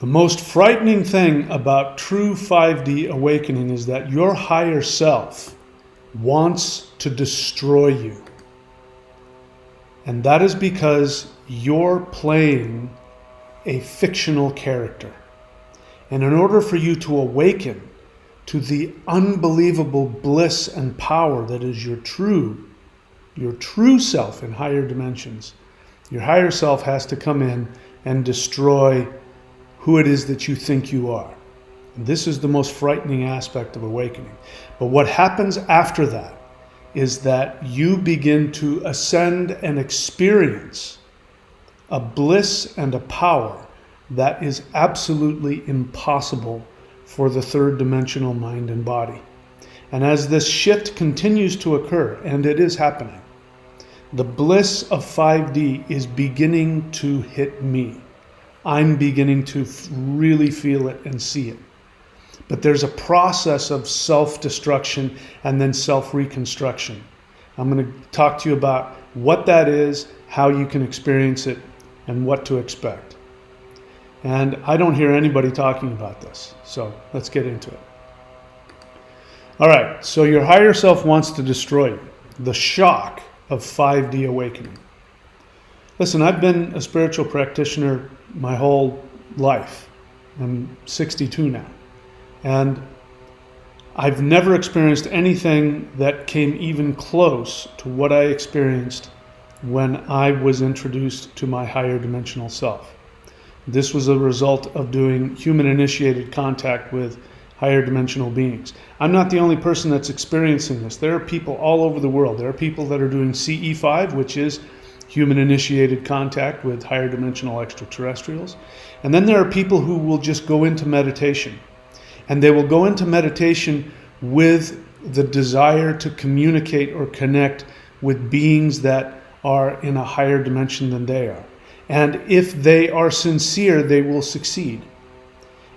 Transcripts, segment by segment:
The most frightening thing about true 5D awakening is that your higher self wants to destroy you. And that is because you're playing a fictional character. And in order for you to awaken to the unbelievable bliss and power that is your true self in higher dimensions, your higher self has to come in and destroy who it is that you think you are. And this is the most frightening aspect of awakening. But what happens after that is that you begin to ascend and experience a bliss and a power that is absolutely impossible for the third dimensional mind and body. And as this shift continues to occur, and it is happening, the bliss of 5D is beginning to hit me. I'm beginning to really feel it and see it. But there's a process of self-destruction and then self-reconstruction. I'm going to talk to you about what that is, how you can experience it, and what to expect. And I don't hear anybody talking about this, so let's get into it. All right, so your higher self wants to destroy you. The shock of 5D awakening. Listen, I've been a spiritual practitioner my whole life. I'm 62 now. And I've never experienced anything that came even close to what I experienced when I was introduced to my higher dimensional self. This was a result of doing human-initiated contact with higher dimensional beings. I'm not the only person that's experiencing this. There are people all over the world. There are people that are doing CE5, which is human-initiated contact with higher dimensional extraterrestrials. And then there are people who will just go into meditation. And they will go into meditation with the desire to communicate or connect with beings that are in a higher dimension than they are. And if they are sincere, they will succeed.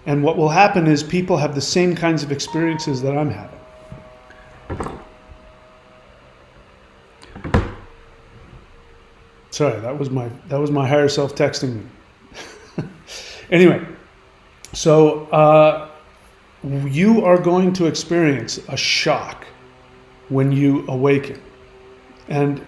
And what will happen is people have the same kinds of experiences that I'm having. Sorry, that was my higher self texting me. Anyway, so you are going to experience a shock when you awaken. And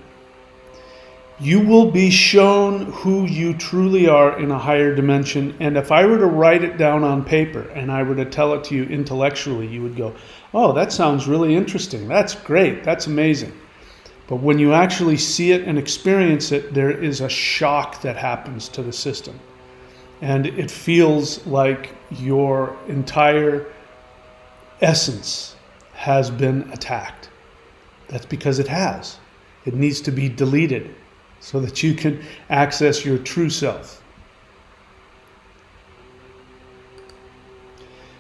you will be shown who you truly are in a higher dimension. And if I were to write it down on paper and I were to tell it to you intellectually, you would go, oh, that sounds really interesting. That's great. That's amazing. But when you actually see it and experience it, there is a shock that happens to the system. And it feels like your entire essence has been attacked. That's because it has. It needs to be deleted so that you can access your true self.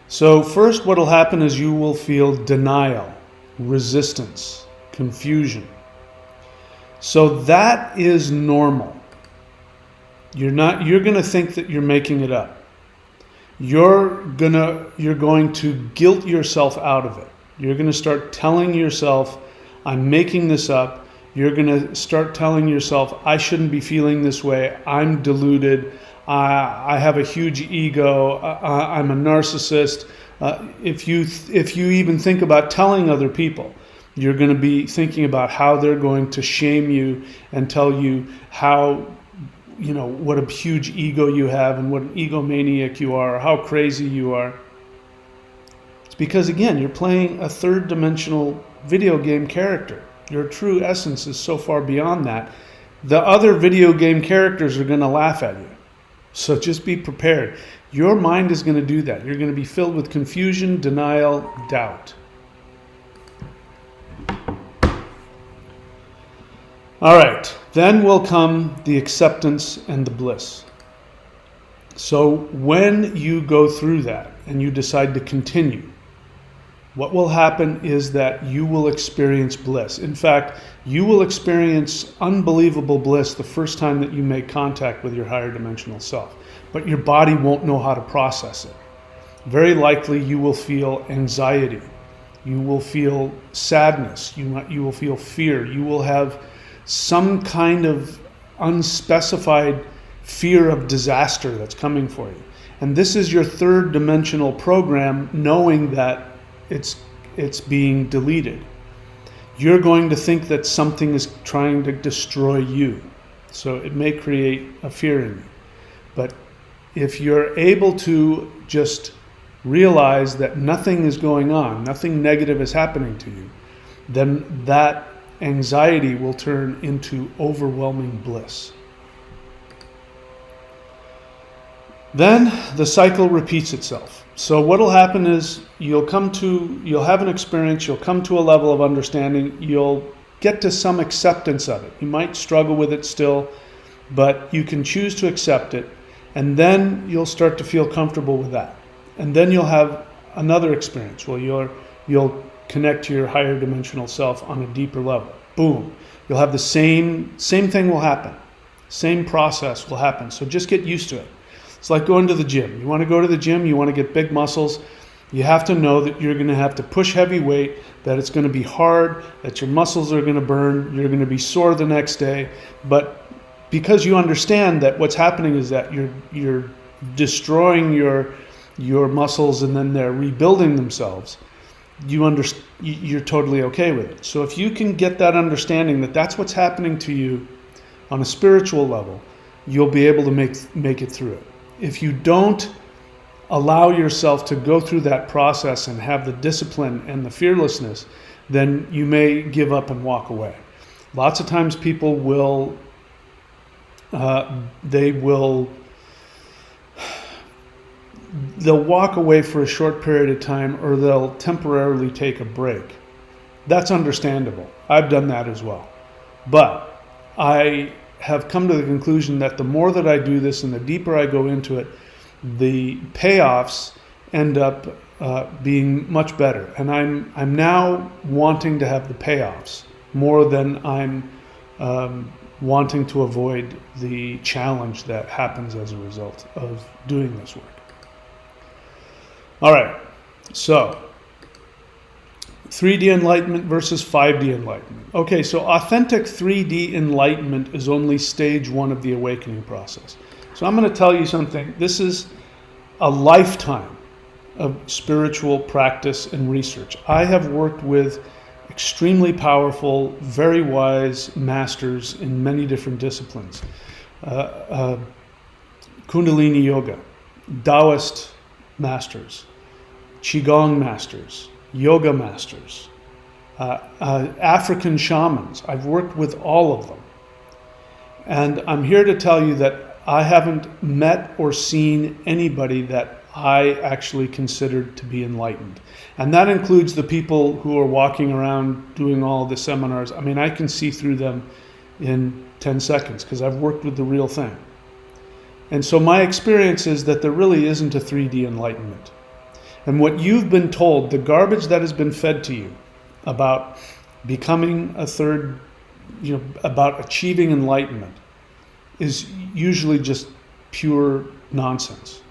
So first what will happen is you will feel denial, resistance, confusion. So that is normal. You're going to think that you're making it up. You're going to guilt yourself out of it. You're going to start telling yourself, I'm making this up. You're going to start telling yourself, I shouldn't be feeling this way. I'm deluded. I have a huge ego. I'm a narcissist. If you even think about telling other people, you're going to be thinking about how they're going to shame you and tell you how, what a huge ego you have and what an egomaniac you are, or how crazy you are. It's because, again, you're playing a third dimensional video game character. Your true essence is so far beyond that. The other video game characters are going to laugh at you. So just be prepared. Your mind is going to do that. You're going to be filled with confusion, denial, doubt. All right, then will come the acceptance and the bliss. So when you go through that and you decide to continue, what will happen is that you will experience bliss. In fact, you will experience unbelievable bliss the first time that you make contact with your higher dimensional self, but your body won't know how to process it. Very likely you will feel anxiety. You will feel sadness. You will feel fear. You will have some kind of unspecified fear of disaster that's coming for you. And this is your third dimensional program, knowing that it's being deleted. You're going to think that something is trying to destroy you. So it may create a fear in you. But if you're able to just realize that nothing is going on, nothing negative is happening to you, then that anxiety will turn into overwhelming bliss. Then the cycle repeats itself. So what will happen is you'll have an experience, you'll come to a level of understanding, you'll get to some acceptance of it. You might struggle with it still, but you can choose to accept it, and then you'll start to feel comfortable with that. And then you'll have another experience where you'll connect to your higher dimensional self on a deeper level. Boom. You'll have the same thing will happen. Same process will happen. So just get used to it. It's like going to the gym. You want to go to the gym, you want to get big muscles. You have to know that you're going to have to push heavy weight, that it's going to be hard, that your muscles are going to burn, you're going to be sore the next day. But because you understand that what's happening is that you're destroying your muscles and then they're rebuilding themselves, you're totally okay with it. So if you can get that understanding that that's what's happening to you on a spiritual level, you'll be able to make it through it. If you don't allow yourself to go through that process and have the discipline and the fearlessness, then you may give up and walk away. Lots of times people will they'll walk away for a short period of time, or they'll temporarily take a break. That's understandable. I've done that as well. But I have come to the conclusion that the more that I do this and the deeper I go into it, the payoffs end up being much better. And I'm now wanting to have the payoffs more than I'm wanting to avoid the challenge that happens as a result of doing this work. All right, so 3D enlightenment versus 5D enlightenment. Okay, so authentic 3D enlightenment is only stage one of the awakening process. So I'm going to tell you something. This is a lifetime of spiritual practice and research. I have worked with extremely powerful, very wise masters in many different disciplines. Kundalini yoga, Taoist masters, Qigong masters, yoga masters, African shamans. I've worked with all of them. And I'm here to tell you that I haven't met or seen anybody that I actually considered to be enlightened. And that includes the people who are walking around doing all the seminars. I mean, I can see through them in 10 seconds because I've worked with the real thing. And so my experience is that there really isn't a 3D enlightenment. And what you've been told, the garbage that has been fed to you about becoming a third, about achieving enlightenment, is usually just pure nonsense.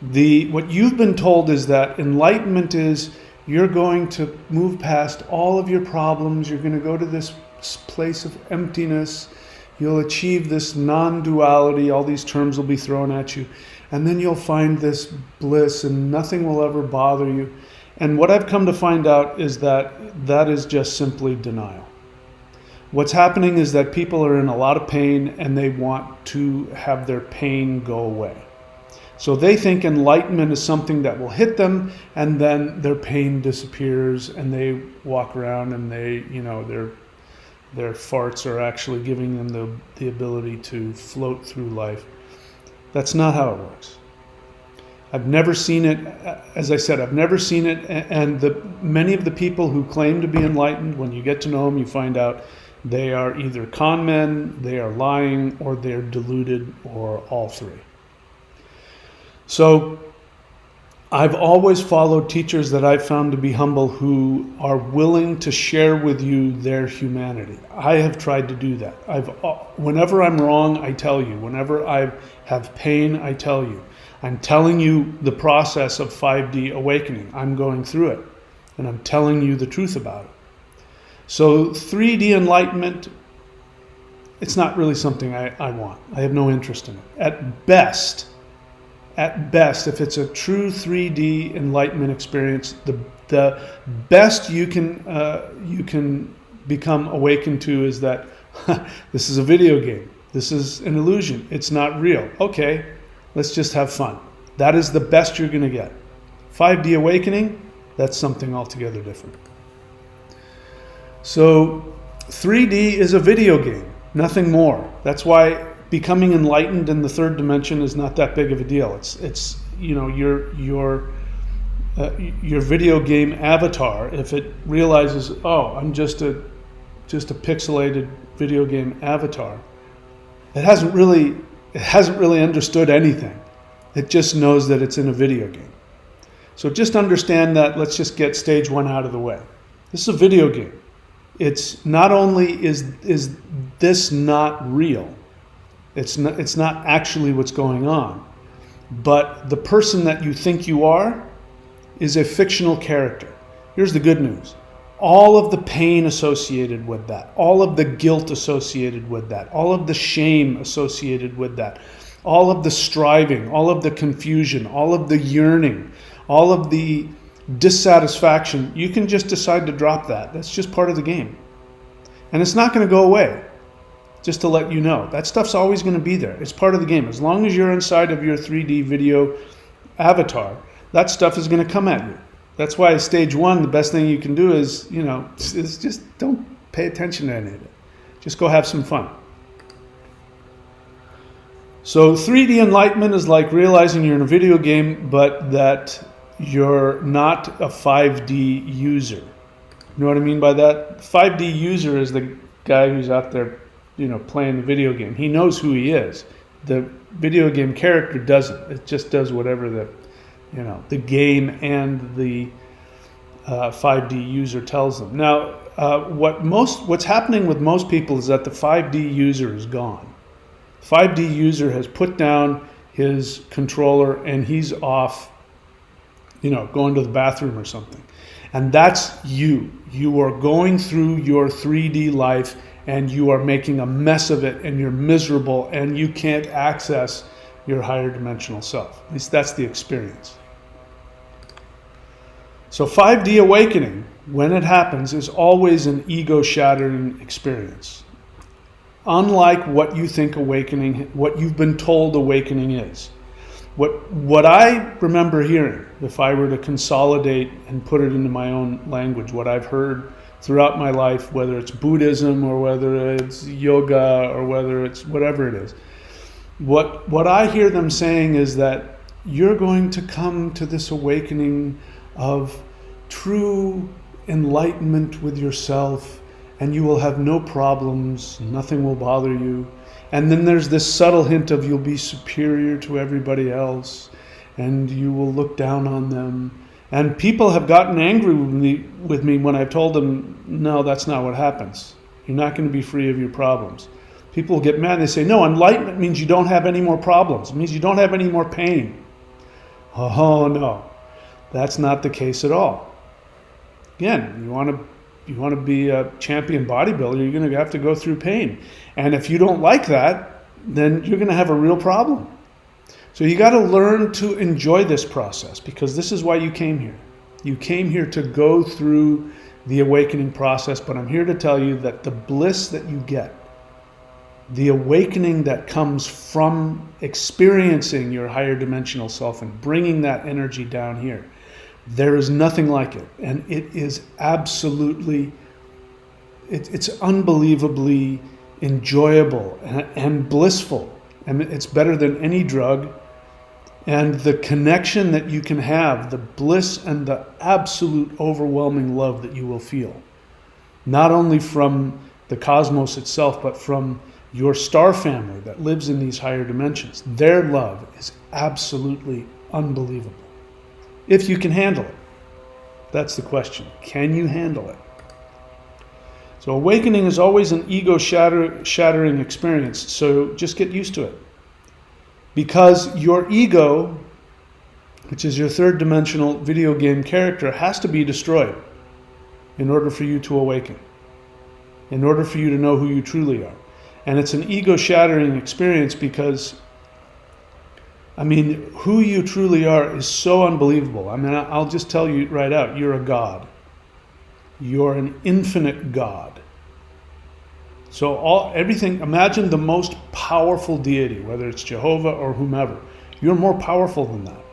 What you've been told is that enlightenment is you're going to move past all of your problems, you're going to go to this place of emptiness, you'll achieve this non-duality, all these terms will be thrown at you, and then you'll find this bliss and nothing will ever bother you. And what I've come to find out is that that is just simply denial. What's happening is that people are in a lot of pain and they want to have their pain go away. So they think enlightenment is something that will hit them and then their pain disappears and they walk around and their farts are actually giving them the ability to float through life. That's not how it works. I've never seen it. As I said, I've never seen it. And many of the people who claim to be enlightened, when you get to know them, you find out they are either con men, they are lying, or they're deluded, or all three. So I've always followed teachers that I've found to be humble who are willing to share with you their humanity. I have tried to do that. Whenever I'm wrong, I tell you. Whenever I have pain, I tell you. I'm telling you the process of 5D awakening. I'm going through it, and I'm telling you the truth about it. So 3D enlightenment, it's not really something I want. I have no interest in it. At best, at best, if it's a true 3D enlightenment experience, the best you can become awakened to is that this is a video game. This is an illusion. It's not real. Okay, let's just have fun. That is the best you're going to get. 5D awakening, that's something altogether different. So 3D is a video game, nothing more. That's why becoming enlightened in the third dimension is not that big of a deal. It's you know, your video game avatar, if it realizes, oh, I'm just a pixelated video game avatar, it hasn't really understood anything. It just knows that it's in a video game. So just understand that. Let's just get stage one out of the way. This is a video game. It's not only is this not real, it's not actually what's going on, but the person that you think you are is a fictional character. Here's the good news. All of the pain associated with that, all of the guilt associated with that, all of the shame associated with that, all of the striving, all of the confusion, all of the yearning, all of the dissatisfaction, you can just decide to drop that. That's just part of the game. And it's not going to go away. Just to let you know, that stuff's always going to be there. It's part of the game. As long as you're inside of your 3D video avatar, that stuff is going to come at you. That's why stage one, the best thing you can do is, is just don't pay attention to any of it. Just go have some fun. So 3D enlightenment is like realizing you're in a video game, but that you're not a 5D user. You know what I mean by that? 5D user is the guy who's out there, playing the video game. He knows who he is. The video game character doesn't. It just does whatever the game and the 5D user tells them. Now, what's happening with most people is that the 5D user is gone. 5D user has put down his controller and he's off, going to the bathroom or something. And that's you. You are going through your 3D life and you are making a mess of it and you're miserable and you can't access your higher dimensional self. At least that's the experience. So 5D awakening, when it happens, is always an ego-shattering experience. Unlike what you think awakening, what you've been told awakening is. What I remember hearing, if I were to consolidate and put it into my own language, what I've heard throughout my life, whether it's Buddhism or whether it's yoga or whether it's whatever it is, what I hear them saying is that you're going to come to this awakening of true enlightenment with yourself, and you will have no problems, nothing will bother you. And then there's this subtle hint of you'll be superior to everybody else, and you will look down on them. And people have gotten angry with me when I've told them, no, that's not what happens. You're not going to be free of your problems. People get mad. They say, no, enlightenment means you don't have any more problems. It means you don't have any more pain. Oh, no. That's not the case at all. Again, you want to be a champion bodybuilder, you're going to have to go through pain. And if you don't like that, then you're going to have a real problem. So you got to learn to enjoy this process, because this is why you came here. You came here to go through the awakening process, but I'm here to tell you that the bliss that you get, the awakening that comes from experiencing your higher dimensional self and bringing that energy down here, there is nothing like it. And it is absolutely, it's unbelievably enjoyable and blissful. And it's better than any drug. And the connection that you can have, the bliss and the absolute overwhelming love that you will feel, not only from the cosmos itself, but from your star family that lives in these higher dimensions. Their love is absolutely unbelievable. If you can handle it. That's the question. Can you handle it? So awakening is always an ego-shattering experience, so just get used to it. Because your ego, which is your third dimensional video game character, has to be destroyed in order for you to awaken, in order for you to know who you truly are. And it's an ego-shattering experience because I mean, who you truly are is so unbelievable. I mean, I'll just tell you right out, you're a God. You're an infinite God. So everything, imagine the most powerful deity, whether it's Jehovah or whomever. You're more powerful than that.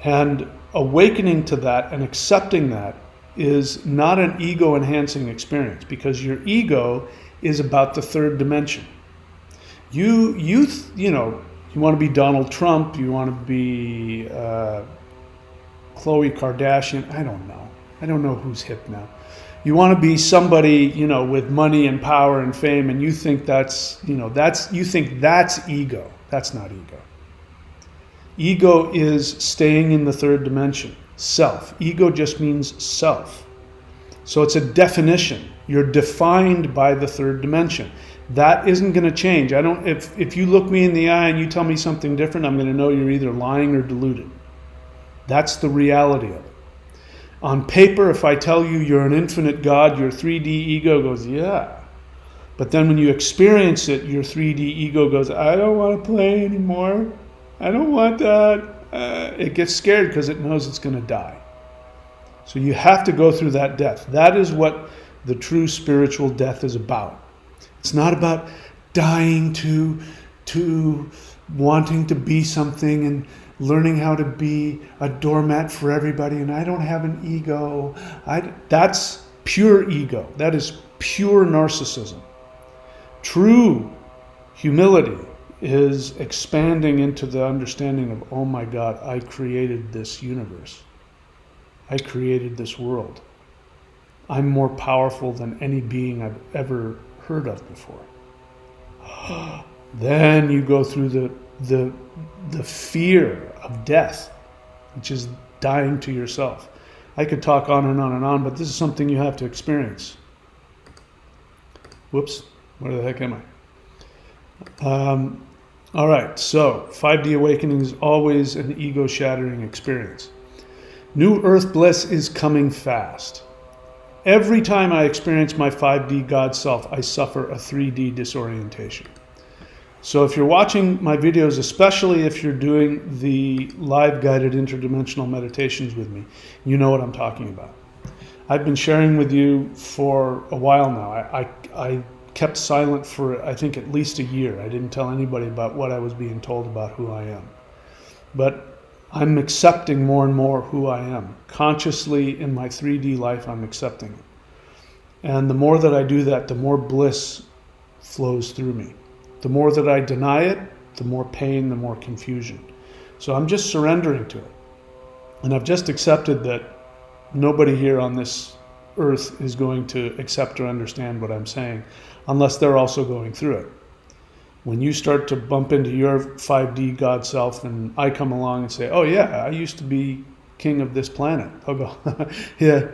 And awakening to that and accepting that is not an ego-enhancing experience, because your ego is about the third dimension. You want to be Donald Trump, you want to be Khloe Kardashian, I don't know who's hip now. You want to be somebody, with money and power and fame, and you think that's ego. That's not ego. Ego is staying in the third dimension, self. Ego just means self. So it's a definition. You're defined by the third dimension. That isn't going to change. If you look me in the eye and you tell me something different, I'm going to know you're either lying or deluded. That's the reality of it. On paper, if I tell you you're an infinite God, your 3D ego goes, yeah. But then when you experience it, your 3D ego goes, I don't want to play anymore. I don't want that. It gets scared because it knows it's going to die. So you have to go through that death. That is what the true spiritual death is about. It's not about dying to wanting to be something and learning how to be a doormat for everybody, and I don't have an ego. That's pure ego. That is pure narcissism. True humility is expanding into the understanding of, oh my God, I created this universe. I created this world. I'm more powerful than any being I've ever heard of before. Then you go through the fear of death, which is dying to yourself. I could talk on and on and on, but this is something you have to experience. Whoops, where the heck am I? All right, so 5D awakening is always an ego-shattering experience. New earth bliss is coming fast. Every time I experience my 5D God self, I suffer a 3D disorientation. So if you're watching my videos, especially if you're doing the live guided interdimensional meditations with me, you know what I'm talking about. I've been sharing with you for a while now. I kept silent for, I think, at least a year. I didn't tell anybody about what I was being told about who I am. But I'm accepting more and more who I am. Consciously in my 3D life, I'm accepting it. And the more that I do that, the more bliss flows through me. The more that I deny it, the more pain, the more confusion. So I'm just surrendering to it. And I've just accepted that nobody here on this earth is going to accept or understand what I'm saying unless they're also going through it. When you start to bump into your 5D God self and I come along and say, oh yeah, I used to be king of this planet. They'll go, yeah.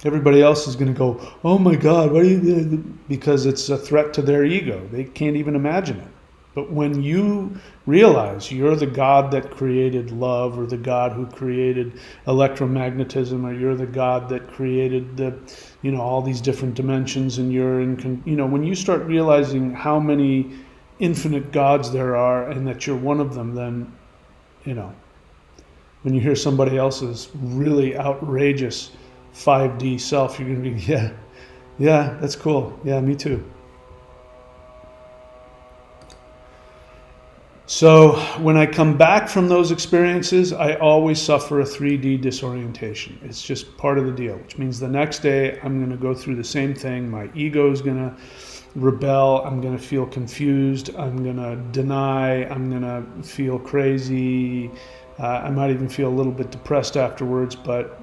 Everybody else is going to go, oh my God, what are you doing? Because it's a threat to their ego. They can't even imagine it. But when you realize you're the God that created love, or the God who created electromagnetism, or you're the God that created all these different dimensions, and when you start realizing how many infinite gods there are and that you're one of them, then, when you hear somebody else's really outrageous 5D self, you're going to be, yeah, that's cool. Yeah, me too. So when I come back from those experiences, I always suffer a 3D disorientation. It's just part of the deal, which means the next day I'm going to go through the same thing. My ego is going to rebel. I'm going to feel confused. I'm going to deny. I'm going to feel crazy. I might even feel a little bit depressed afterwards. But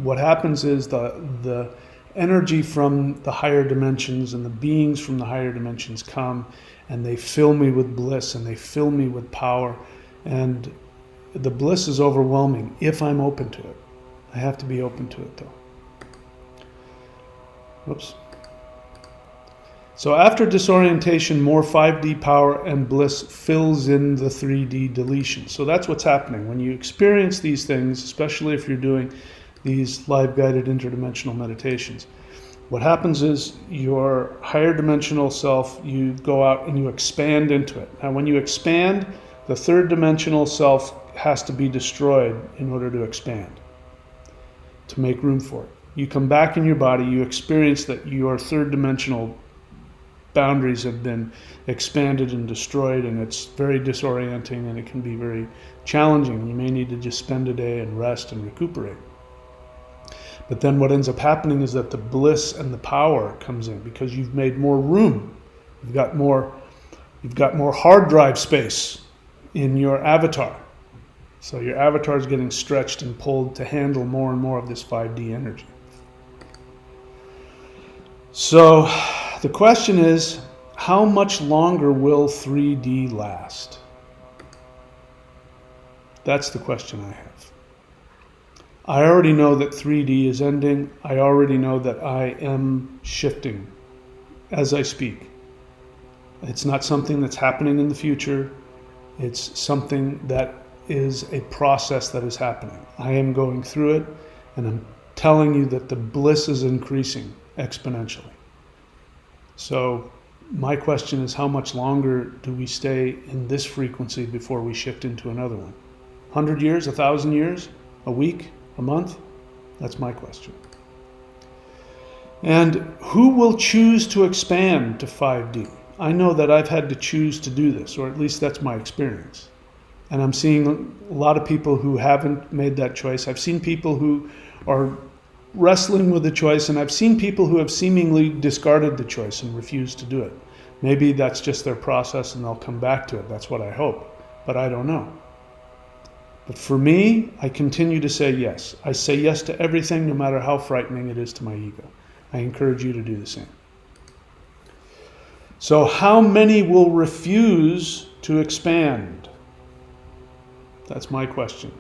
what happens is the energy from the higher dimensions and the beings from the higher dimensions come, and they fill me with bliss, and they fill me with power. And the bliss is overwhelming if I'm open to it. I have to be open to it though. Whoops. So after disorientation, more 5D power and bliss fills in the 3D deletion. So that's what's happening. When you experience these things, especially if you're doing these live guided interdimensional meditations, What happens is your higher dimensional self, you go out and you expand into it. Now when you expand, the third dimensional self has to be destroyed in order to expand, to make room for it. You come back in your body, you experience that your third dimensional boundaries have been expanded and destroyed, and it's very disorienting and it can be very challenging. You may need to just spend a day and rest and recuperate. But then what ends up happening is that the bliss and the power comes in because you've made more room. You've got more hard drive space in your avatar. So your avatar is getting stretched and pulled to handle more and more of this 5D energy. So the question is, how much longer will 3D last? That's the question I have. I already know that 3D is ending. I already know that I am shifting as I speak. It's not something that's happening in the future. It's something that is a process that is happening. I am going through it, and I'm telling you that the bliss is increasing exponentially. So my question is, how much longer do we stay in this frequency before we shift into another one? 100 years, 1,000 years, a week, a month? That's my question. And who will choose to expand to 5D? I know that I've had to choose to do this, or at least that's my experience. And I'm seeing a lot of people who haven't made that choice. I've seen people who are wrestling with the choice, and I've seen people who have seemingly discarded the choice and refused to do it. Maybe that's just their process and they'll come back to it. That's what I hope, but I don't know. But for me, I continue to say yes. I say yes to everything, no matter how frightening it is to my ego. I encourage you to do the same. So how many will refuse to expand? That's my question.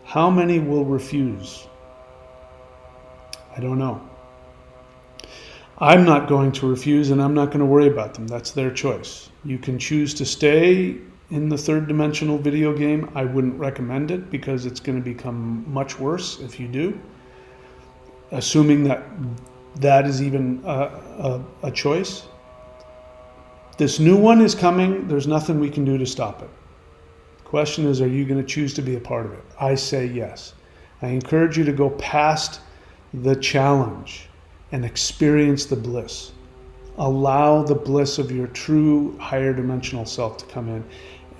How many will refuse? I don't know. I'm not going to refuse, and I'm not going to worry about them. That's their choice. You can choose to stay in the third dimensional video game. I wouldn't recommend it because it's going to become much worse if you do, assuming that that is even a choice. This new one is coming. There's nothing we can do to stop it. The question is, are you going to choose to be a part of it? I say yes. I encourage you to go past the challenge and experience the bliss. Allow the bliss of your true higher dimensional self to come in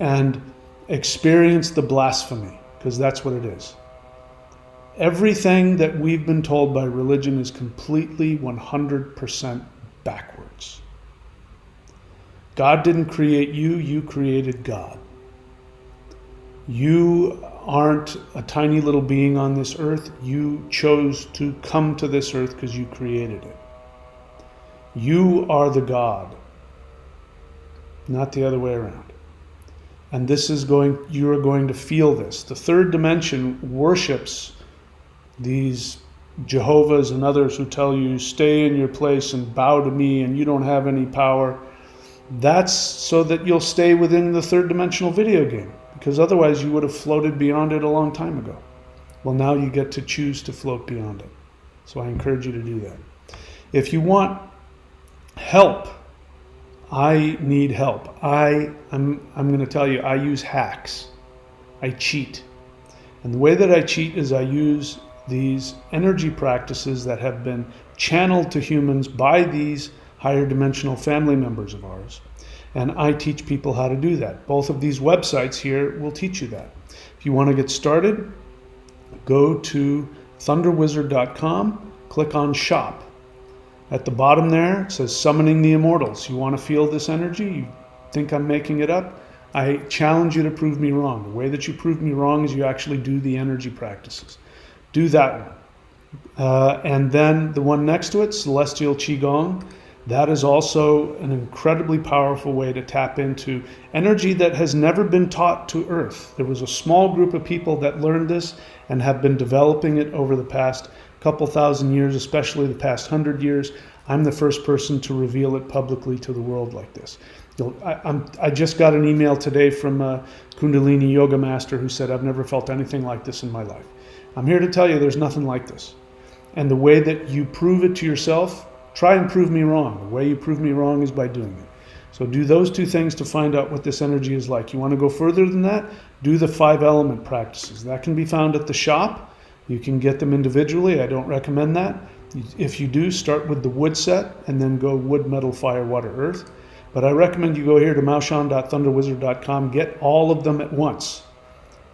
and experience the blasphemy, because that's what it is. Everything that we've been told by religion is completely 100% backwards. God didn't create you, you created God. You aren't a tiny little being on this earth. You chose to come to this earth because you created it. You are the God, not the other way around. And you are going to feel this. The third dimension worships these Jehovah's and others who tell you, stay in your place and bow to me and you don't have any power. That's so that you'll stay within the third dimensional video game, because otherwise you would have floated beyond it a long time ago. Well, now you get to choose to float beyond it. So I encourage you to do that. If you want help, I need help. I'm going to tell you, I use hacks. I cheat. And the way that I cheat is I use these energy practices that have been channeled to humans by these higher dimensional family members of ours. And I teach people how to do that. Both of these websites here will teach you that. If you want to get started, go to thunderwizard.com, click on shop. At the bottom there, it says Summoning the Immortals. You want to feel this energy? You think I'm making it up? I challenge you to prove me wrong. The way that you prove me wrong is you actually do the energy practices. Do that one. And then the one next to it, Celestial Qigong. That is also an incredibly powerful way to tap into energy that has never been taught to Earth. There was a small group of people that learned this and have been developing it over the past couple thousand years, especially the past 100 years. I'm the first person to reveal it publicly to the world like this. I just got an email today from a Kundalini yoga master who said, I've never felt anything like this in my life. I'm here to tell you there's nothing like this. And the way that you prove it to yourself, try and prove me wrong. The way you prove me wrong is by doing it. So do those two things to find out what this energy is like. You want to go further than that? Do the 5 element practices. That can be found at the shop. You can get them individually. I don't recommend that. If you do, start with the wood set and then go wood, metal, fire, water, earth. But I recommend you go here to maoshan.thunderwizard.com, get all of them at once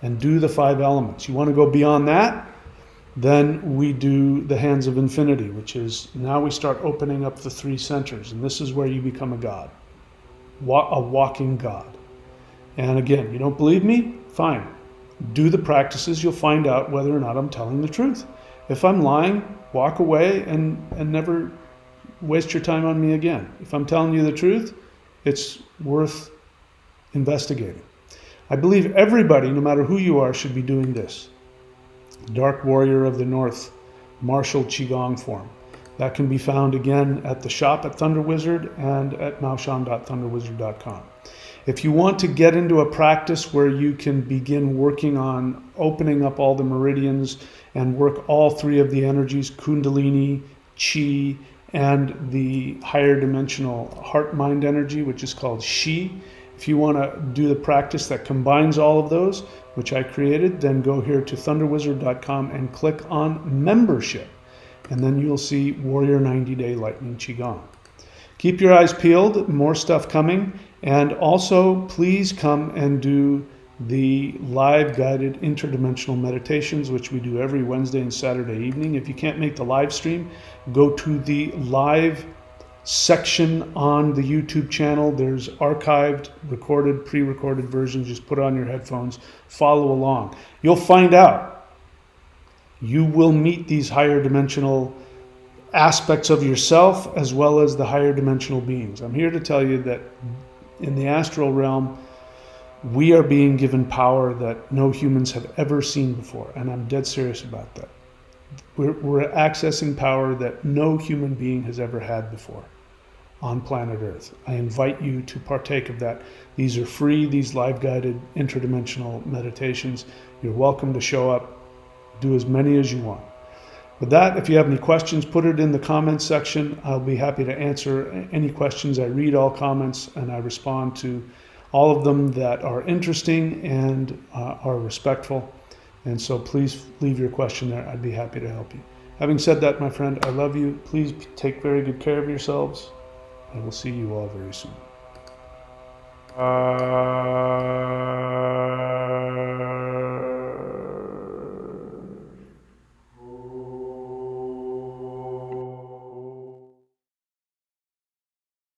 and do the 5 elements. You want to go beyond that? Then we do the Hands of Infinity, which is now we start opening up the 3 centers, and this is where you become a god, a walking god. And again, you don't believe me? Fine. Do the practices, you'll find out whether or not I'm telling the truth. If I'm lying, walk away and never waste your time on me again. If I'm telling you the truth, it's worth investigating. I believe everybody, no matter who you are, should be doing this. Dark Warrior of the North, martial Qigong form. That can be found again at the shop at Thunder Wizard and at maoshan.thunderwizard.com. If you want to get into a practice where you can begin working on opening up all the meridians and work all 3 of the energies, Kundalini, Qi, and the higher dimensional heart-mind energy, which is called Shi. If you want to do the practice that combines all of those, which I created, then go here to thunderwizard.com and click on membership. And then you'll see Warrior 90-Day Lightning Qigong. Keep your eyes peeled, more stuff coming. And also, please come and do the live guided interdimensional meditations, which we do every Wednesday and Saturday evening. If you can't make the live stream, go to the live section on the YouTube channel. There's archived, recorded, pre-recorded versions. Just put on your headphones, follow along. You'll find out. You will meet these higher dimensional aspects of yourself as well as the higher dimensional beings. I'm here to tell you that in the astral realm, we are being given power that no humans have ever seen before, and I'm dead serious about that. We're accessing power that no human being has ever had before on planet Earth. I invite you to partake of that. These are free, these live guided interdimensional meditations. You're welcome to show up, do as many as you want. With that, if you have any questions, put it in the comments section. I'll be happy to answer any questions. I read all comments and I respond to all of them that are interesting and are respectful. And so please leave your question there. I'd be happy to help you. Having said that, my friend, I love you. Please take very good care of yourselves. I will see you all very soon.